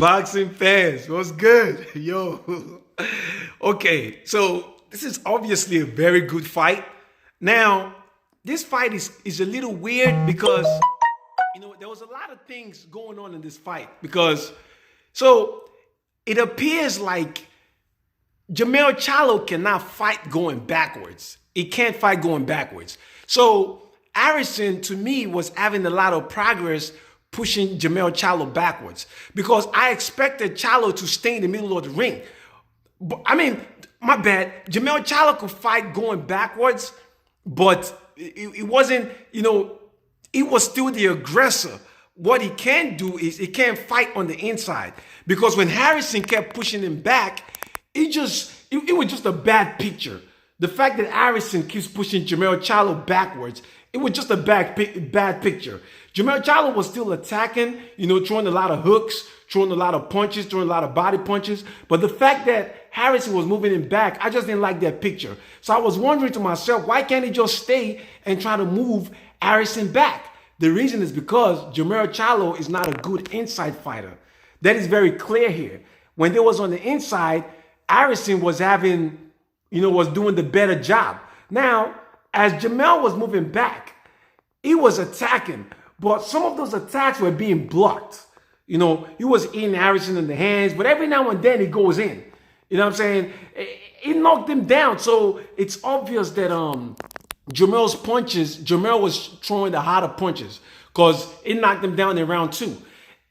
Boxing fans, what's good? Yo. Okay, so this is obviously a very good fight. Now, this fight is a little weird because, there was a lot of things going on in this fight because, so it appears like Charlo cannot fight going backwards. He can't fight going backwards. So Harrison, to me, was having a lot of progress pushing Charlo backwards because I expected Charlo to stay in the middle of the ring. But, my bad. Charlo could fight going backwards, but it wasn't, he was still the aggressor. What he can do is he can't fight on the inside because when Harrison kept pushing him back, it was just a bad picture. The fact that Harrison keeps pushing Charlo backwards, it was just a bad picture. Charlo was still attacking, throwing a lot of hooks, throwing a lot of punches, throwing a lot of body punches. But the fact that Harrison was moving him back, I just didn't like that picture. So I was wondering to myself, why can't he just stay and try to move Harrison back? The reason is because Charlo is not a good inside fighter. That is very clear here. When they was on the inside, Harrison was was doing the better job. Now, as Jamel was moving back, he was attacking, but some of those attacks were being blocked. He was hitting Harrison in the hands, but every now and then he goes in. You know what I'm saying? He knocked him down. So it's obvious that Jamel was throwing the harder punches because it knocked him down in round 2.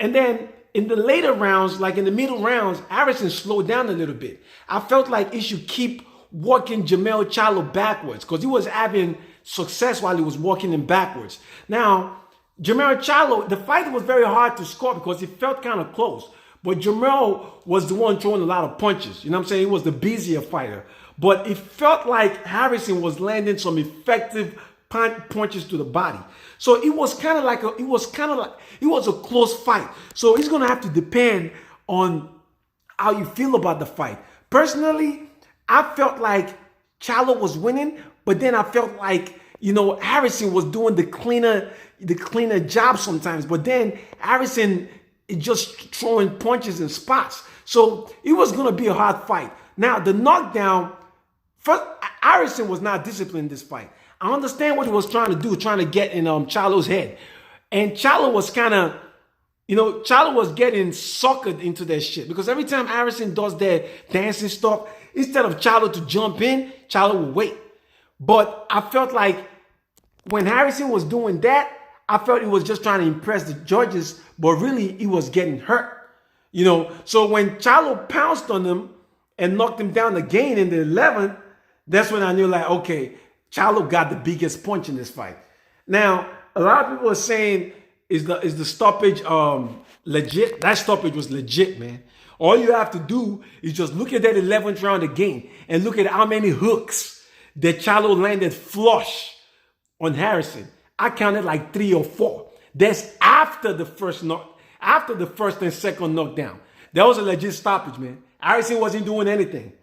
And then in the later rounds, like in the middle rounds, Harrison slowed down a little bit. I felt like he should keep walking Charlo backwards because he was having success while he was walking him backwards. Now, Charlo, the fight was very hard to score because it felt kind of close. But Jamel was the one throwing a lot of punches. You know what I'm saying? He was the busier fighter. But it felt like Harrison was landing some effective punches to the body. So it was a close fight. So it's going to have to depend on how you feel about the fight. Personally, I felt like Charlo was winning, but then I felt like, Harrison was doing the cleaner job sometimes. But then Harrison is just throwing punches in spots. So it was going to be a hard fight. Now, the knockdown, first, Harrison was not disciplined in this fight. I understand what he was trying to do, trying to get in Charlo's head. And Charlo was kind of, Charlo was getting suckered into that shit. Because every time Harrison does that dancing stuff, instead of Charlo to jump in, Charlo will wait. But I felt like when Harrison was doing that, I felt he was just trying to impress the judges, but really he was getting hurt. So when Charlo pounced on him and knocked him down again in the 11th, that's when I knew like, okay, Charlo got the biggest punch in this fight. Now, a lot of people are saying, is the stoppage legit? That stoppage was legit, man. All you have to do is just look at that 11th round again and look at how many hooks that Charlo landed flush on Harrison. I counted like 3 or 4. That's after the first and second knockdown. That was a legit stoppage, man. Harrison wasn't doing anything.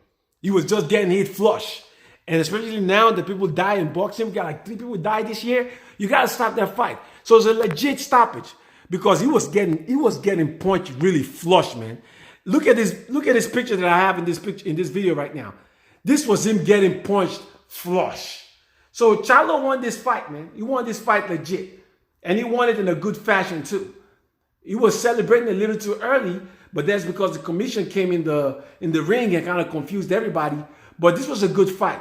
He was just getting hit flush. And especially now that people die in boxing, we got like 3 people die this year. You gotta stop that fight. So it's a legit stoppage because he was getting punched really flush, man. Look at this picture that I have in this video right now. This was him getting punched flush. So Charlo won this fight, man. He won this fight legit. And he won it in a good fashion too. He was celebrating a little too early, but that's because the commission came in the ring and kind of confused everybody. But this was a good fight.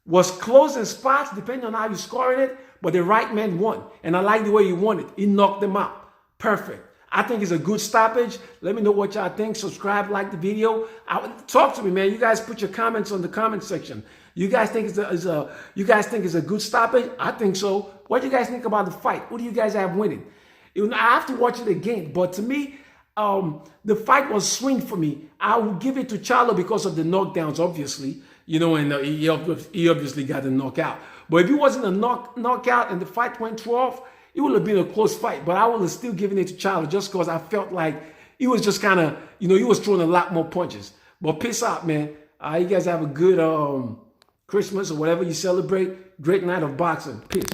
Was close in spots, depending on how you scoring it, but the right man won. And I like the way he won it. He knocked them out. Perfect. I think it's a good stoppage. Let me know what y'all think. Subscribe, like the video. Talk to me, man. You guys put your comments on the comment section. You guys think it's a good stoppage? I think so. What do you guys think about the fight? Who do you guys have winning? I have to watch it again, but to me, the fight was swing for me. I will give it to Charlo because of the knockdowns, obviously. And he obviously got the knockout. But if it wasn't a knockout and the fight went 12, it would have been a close fight. But I would have still given it to Charlo just because I felt like he was just kind of, he was throwing a lot more punches. But peace out, man. You guys have a good Christmas or whatever you celebrate. Great night of boxing. Peace.